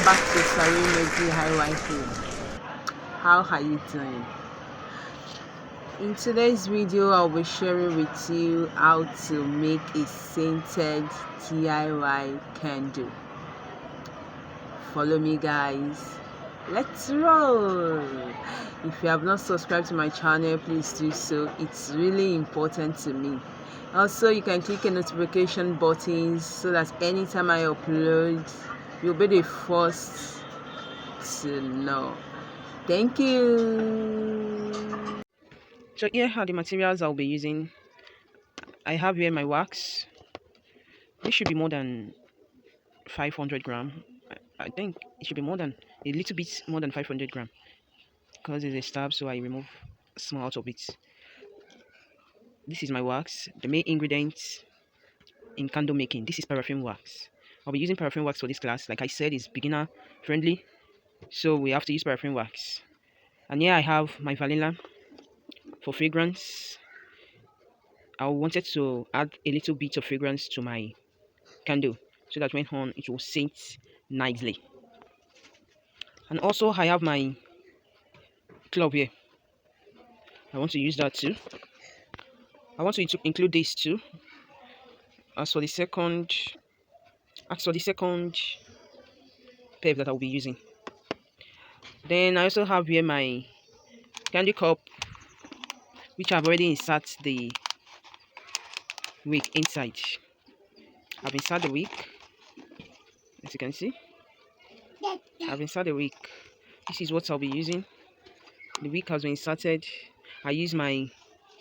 back to OSARIEME DIY Home. How are you doing? In today's video, I'll be sharing with you how to make a scented DIY candle. Follow me, guys. Let's roll. If you have not subscribed to my channel, please do so. It's really important to me. Also, you can click the notification buttons so that anytime I upload, you'll be the first to know. Thank you. So here are the materials I'll be using. I have here my wax. This should be more than 500 gram. I think it should be more than a little bit more than 500 gram because it's a stab, so I remove small out of it. This is my wax. The main ingredient in candle making. This is paraffin wax. I'll be using paraffin wax for this class. Like I said, it's beginner friendly, so we have to use paraffin wax. And here I have my vanilla for fragrance. I wanted to add a little bit of fragrance to my candle so that when on it will scent nicely. And also I have my clove here. I want to use that too. I want to include this too. As for the second pep that I'll be using. Then I also have here my candy cup, which I've already inserted the wick inside. I've inserted the wick, as you can see. I've inserted the wick. This is what I'll be using. The wick has been inserted. I use my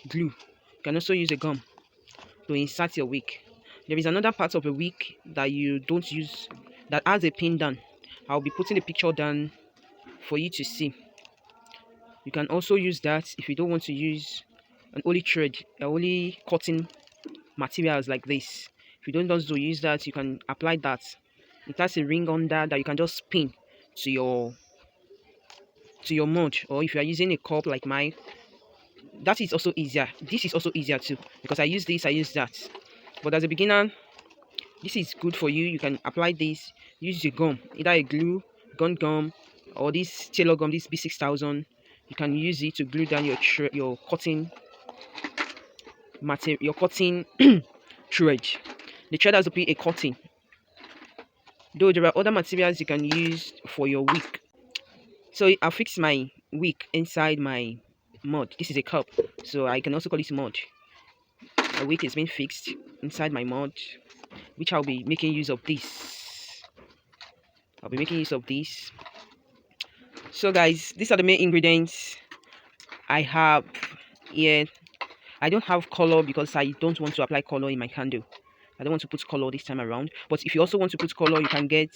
glue. You can also use a gum to insert your wick. There is another part of the wick that you don't use that has a pin down. I'll be putting the picture down for you to see. You can also use that if you don't want to use an only thread, only cotton materials like this. If you don't want to use that, you can apply that. It has a ring under that you can just pin to your mud, or if you are using a cup like mine, that is also easier. This is also easier too because I use this, I use that. But as a beginner, this is good for you. You can apply this, use your gum, either a glue, gum, or this tailor gum, this B6000. You can use it to glue down your cotton material, your cotton thread. The thread has to be a cotton. Though there are other materials you can use for your wick. So I'll fix my wick inside my mud. This is a cup, so I can also call it mud. My wick is being fixed inside my mud, which I'll be making use of this. So guys, these are the main ingredients I have here. I don't have color because I don't want to apply color in my candle. I don't want to put color this time around. But if you also want to put color, you can get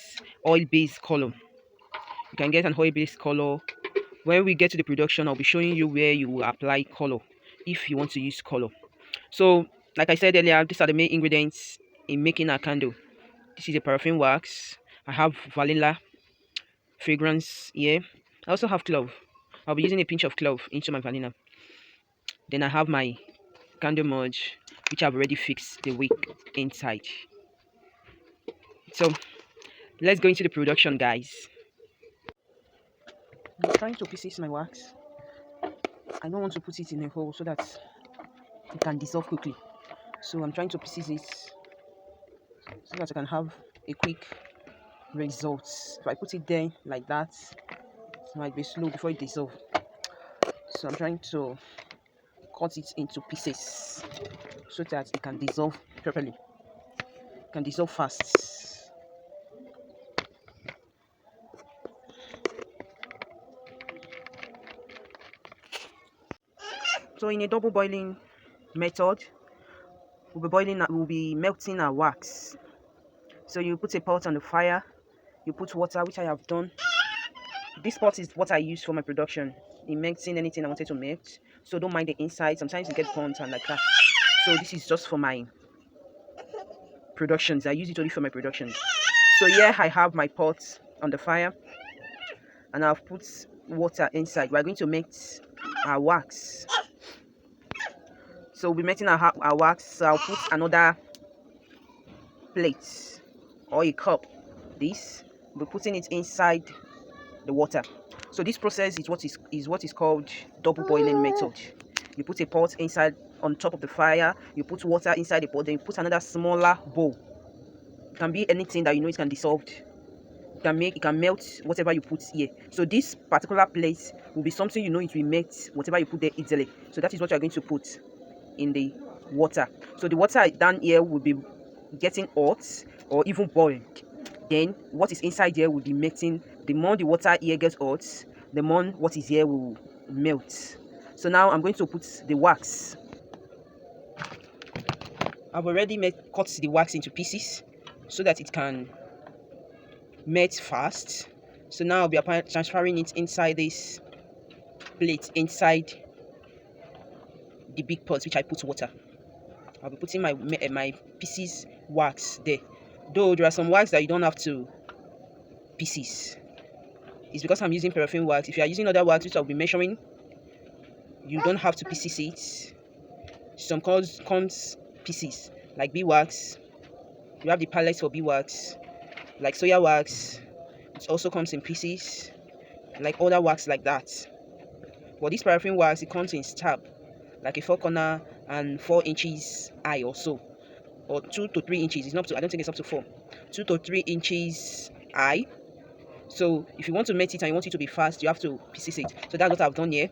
oil-based color. You can get an oil-based color. When we get to the production, I'll be showing you where you will apply color if you want to use color. So, like I said earlier, these are the main ingredients in making a candle. This is a paraffin wax. I have vanilla fragrance here. I also have clove. I'll be using a pinch of clove into my vanilla. Then I have my candle mud, which I've already fixed the wick inside. So, let's go into the production, guys. I'm trying to pieces my wax. I don't want to put it in a hole so that it can dissolve quickly. So I'm trying to pieces it so that I can have a quick result. If I put it there like that, it might be slow before it dissolves. So I'm trying to cut it into pieces so that it can dissolve properly. It can dissolve fast. So in a double boiling method, we'll be melting our wax. So you put a pot on the fire, you put water, which I have done. This pot is what I use for my production in melting anything I wanted to melt. So don't mind the inside, sometimes it gets burnt and like that. So this is just for my productions. I use it only for my productions. So here I have my pot on the fire and I've put water inside. We're going to melt our wax. So we'll be melting our wax. So I'll put another plate or a cup, this, we'll be putting it inside the water. So this process is what is called double boiling method. You put a pot inside on top of the fire, you put water inside the pot, then you put another smaller bowl. It can be anything that you know it can dissolve. It can melt whatever you put here. So this particular place will be something you know it will melt whatever you put there easily. So that is what you are going to put in the water. So the water down here will be getting hot or even boiled. Then what is inside here will be melting. The more the water here gets hot, the more what is here will melt. So now I'm going to put the wax. I've already cut the wax into pieces so that it can melt fast. So now I'll be transferring it inside this plate, inside the big pot which I put water. I'll be putting my pieces wax there. Though there are some wax that you don't have to pieces. It's because I'm using paraffin wax. If you are using other wax which I'll be measuring, you don't have to pieces it. Some comes pieces like beeswax. You have the pallets for beeswax, like soya wax. It also comes in pieces, like other wax like that. But this paraffin wax, it comes in stab, like a 4 corner and 4 inches high or so, or 2 to 3 inches. It's not up to, I don't think it's up to 4. 2 to 3 inches high. So if you want to melt it and you want it to be fast, you have to pieces it. So that's what I've done here.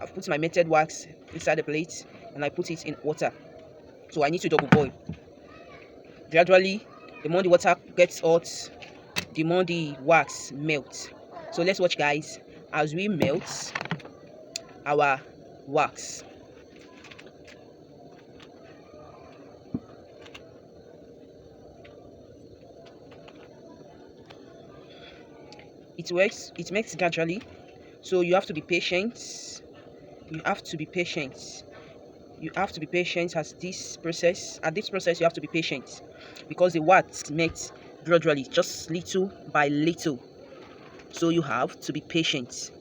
I've put my melted wax inside the plate and I put it in water. So I need to double boil. Gradually, the more the water gets hot, the more the wax melts. So let's watch, guys, as we melt our wax. It makes gradually, so you have to be patient. You have to be patient. You have to be patient at this process. At this process, you have to be patient because the wax melts gradually, just little by little. So you have to be patient.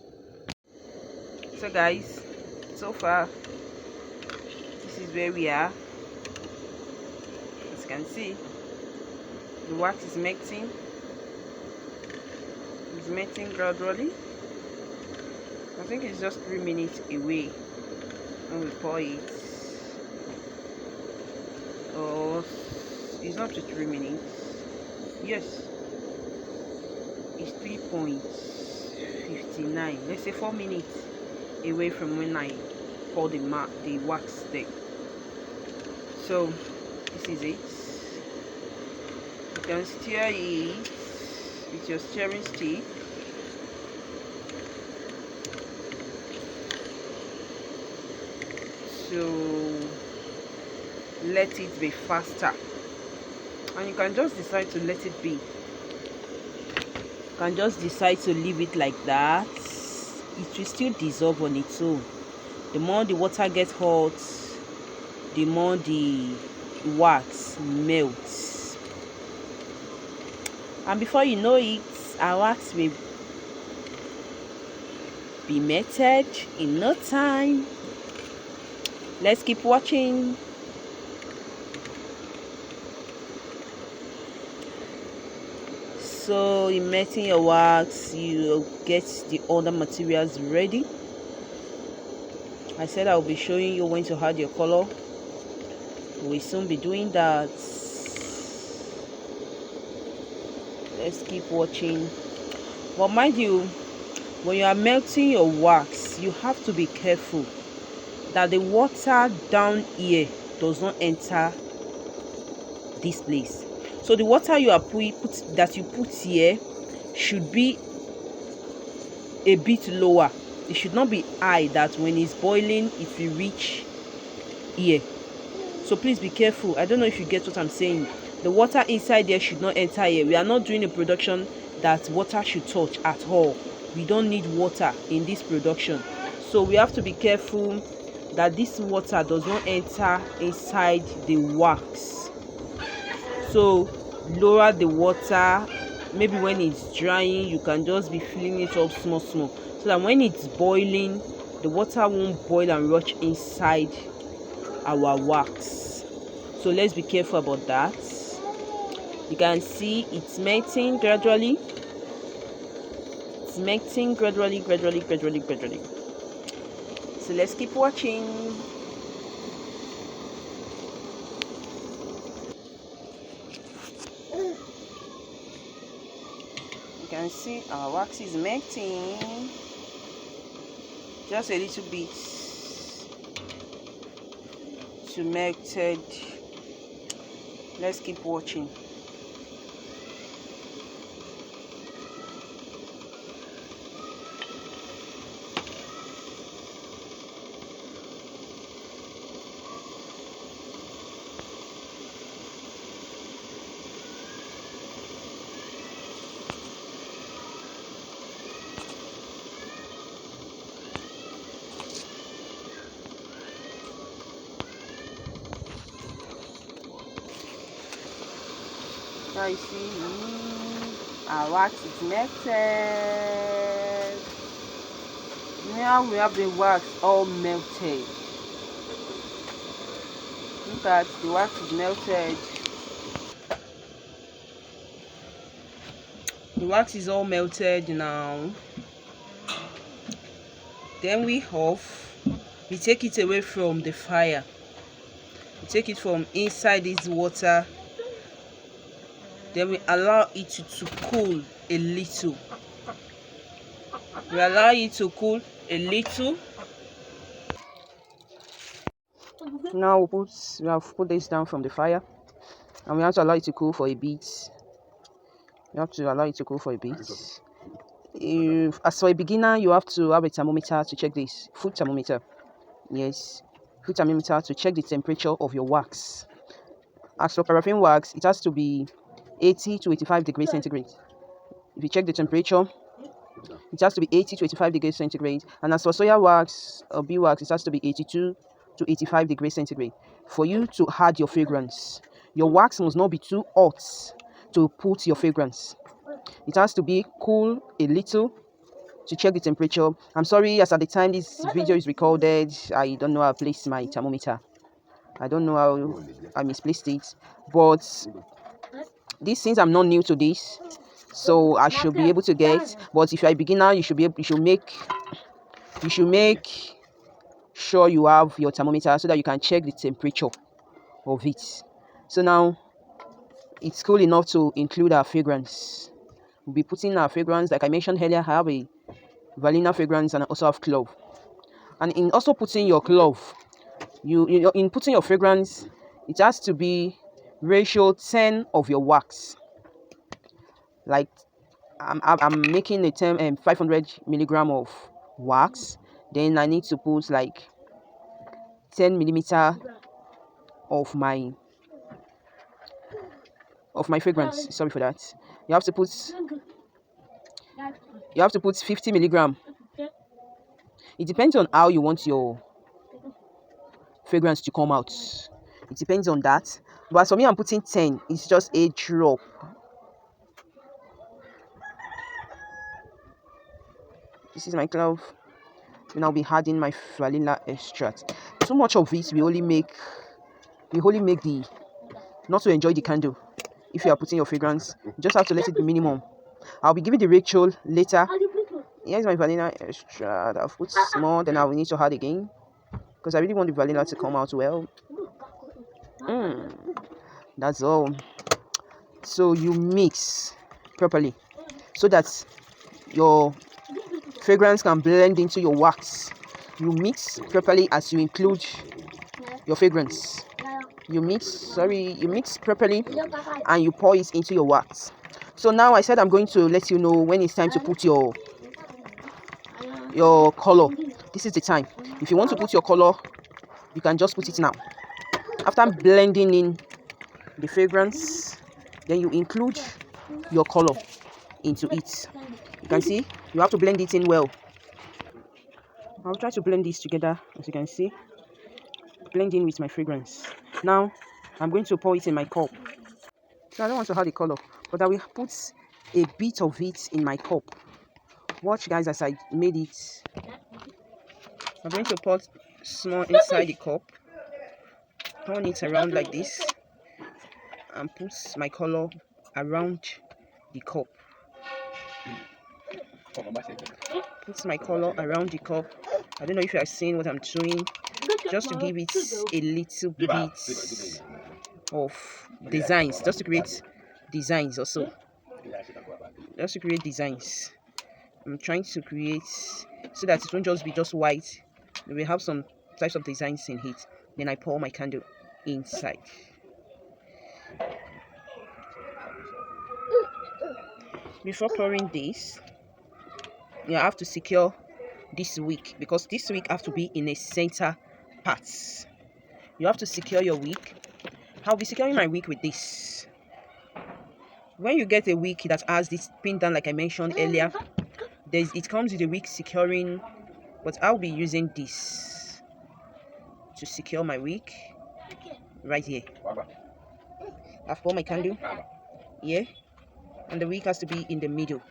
So guys, so far this is where we are. As you can see, the wax is melting. It's melting gradually. I think it's just 3 minutes away when we pour it. Oh, it's not to 3 minutes. Yes, it's 3.59. Let's say 4 minutes away from when I pour the wax there. So this is it. You can stir it with your stirring stick. So let it be faster, and you can just decide to let it be. You can just decide to leave it like that. It will still dissolve on its own. The more the water gets hot, the more the wax melts, and before you know it, our wax will be melted in no time. Let's keep watching. So in melting your wax, you get the other materials ready. I said I'll be showing you when to add your color. We'll soon be doing that. Let's keep watching. But mind you, when you are melting your wax, you have to be careful that the water down here does not enter this place. So the water you are put here should be a bit lower. It should not be high that when it's boiling it will reach here. So please be careful. I don't know if you get what I'm saying. The water inside there should not enter here. We are not doing a production that water should touch at all. We don't need water in this production. So we have to be careful that this water does not enter inside the wax. So lower the water. Maybe when it's drying, you can just be filling it up small, so that when it's boiling, the water won't boil and rush inside our wax. So let's be careful about that. You can see it's melting gradually. It's melting gradually. So let's keep watching. You can see our wax is melting. Just a little bit to melted. Let's keep watching. Now you see our wax is melted. Now we have the wax all melted. Look at the wax is melted. The wax is all melted now. Then we take it away from the fire. We take it from inside this water. Then we allow it to cool a little. We allow it to cool a little. Now we have put this down from the fire, and we have to allow it to cool for a bit. You have to allow it to cool for a bit. As for a beginner, you have to have a thermometer to check this. Food thermometer. Yes, food thermometer to check the temperature of your wax. As for paraffin wax, it has to be 80 to 85 degrees centigrade. If you check the temperature, it has to be 80 to 85 degrees centigrade. And as for soya wax or beeswax, it has to be 82 to 85 degrees centigrade. For you to add your fragrance, your wax must not be too hot to put your fragrance. It has to be cool a little to check the temperature. I'm sorry, as at the time this video is recorded, I don't know how I placed my thermometer. I don't know how I misplaced it. But since I'm not new to this, so I should be able to get. But if you're a beginner, you should make sure you have your thermometer so that you can check the temperature of it. So now it's cool enough to include our fragrance. We'll be putting our fragrance, like I mentioned earlier. I have a vanilla fragrance and I also have clove. And in also putting your clove, in putting your fragrance, it has to be ratio 10 of your wax. Like I'm making a 500 milligram of wax, then I need to put like 10 millimeter of my fragrance. Sorry for that. You have to put 50 milligram. It depends on how you want your fragrance to come out. It depends on that. But for me, I'm putting 10. It's just a drop. This is my clove. Then I'll be adding my vanilla extract. Too much of it, we only make the not to enjoy the candle. If you are putting your fragrance, you just have to let it be minimum. I'll be giving the ritual later. Here's my vanilla extract. I've put more, then I will need to add again because I really want the vanilla to come out well. That's all. So you mix properly so that your fragrance can blend into your wax. You mix properly as you include your fragrance. You mix properly and you pour it into your wax. So now I said I'm going to let you know when it's time to put your color. This is the time. If you want to put your color, you can just put it now. After blending in the fragrance, then you include your color into it. You can see you have to blend it in well. I'll try to blend this together. As you can see, blend in with my fragrance. Now I'm going to pour it in my cup. So I don't want to add the color, but I will put a bit of it in my cup. Watch guys as I made it. I'm going to pour small inside the cup, turn it around like this, and put my color around the cup. Put my color around the cup. I don't know if you are seeing what I'm doing, just to give it a little bit of designs, just to create designs also. Just to create designs. I'm trying to create so that it won't just be just white. We have some types of designs in it. Then I pour my candle inside. Before pouring this, you have to secure this wick, because this wick have to be in a center part. You have to secure your wick. I'll be securing my wick with this. When you get a wick that has this pin down, like I mentioned earlier, it comes with a wick securing, but I'll be using this to secure my wick right here. I've poured my candle here, and the wick has to be in the middle.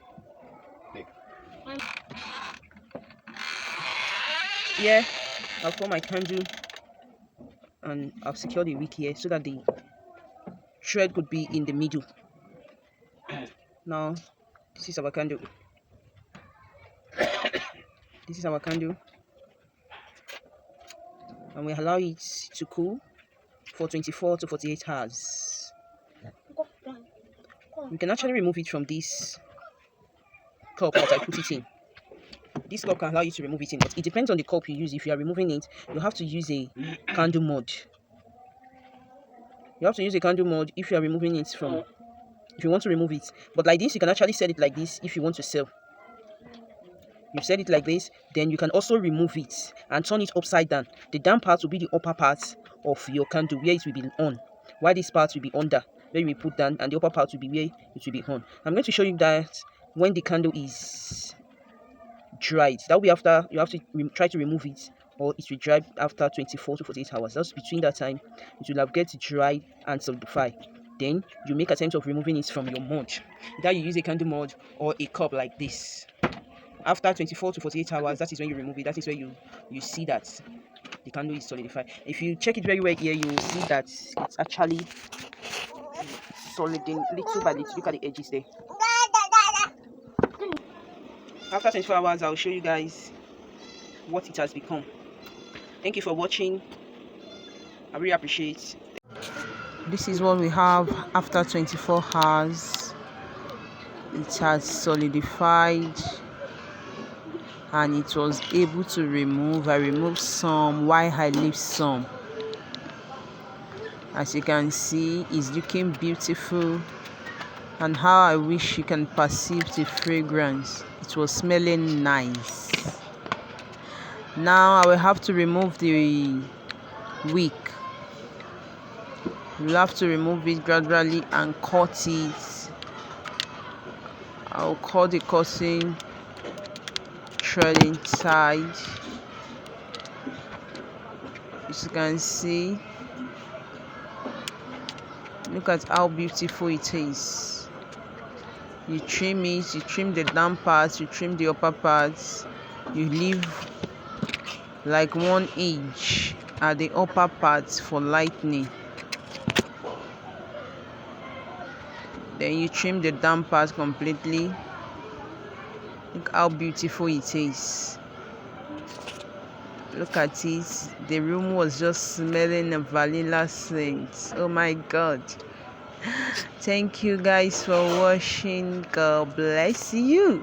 Yeah, I've poured my candle and I've secured the wick here so that the thread could be in the middle. Now, this is our candle. This is our candle, and we allow it to cool for 24 to 48 hours. You can actually remove it from this cup that I put it in. This cup can allow you to remove it in, but it depends on the cup you use. If you are removing it, you have to use a candle mod. You have to use a candle mod if you are removing it from, if you want to remove it. But like this, you can actually set it like this if you want to sell. You set it like this, then you can also remove it and turn it upside down. The down part will be the upper part of your candle where it will be on, while this part will be under where you will put down, and the upper part will be where it will be on. I'm going to show you that when the candle is dried, that will be after you have to try to remove it, or it will dry after 24 to 48 hours. That's between that time it will have get dried and solidify. Then you make attempt of removing it from your mod. Either you use a candle mod or a cup like this. After 24 to 48 hours, that is when you remove it. That is where you see that the candle is solidified. If you check it very well here, you will see that it's actually soliding little by little. Look at the edges there. After 24 hours, I'll show you guys what it has become. Thank you for watching. I really appreciate. This is what we have after 24 hours. It has solidified, and it was able to remove. I removed some while I leave some. As you can see, it's looking beautiful, and how I wish you can perceive the fragrance. It was smelling nice. Now I will have to remove the wick. You'll have to remove it gradually and cut it. I'll cut the cutting thread inside. As you can see, look at how beautiful it is. You trim it, you trim the down parts, you trim the upper parts, you leave like 1 inch at the upper parts for lightening. Then you trim the down part completely. Look how beautiful it is. Look at it. The room was just smelling a vanilla scent. Oh my god. Thank you guys for watching. God bless you.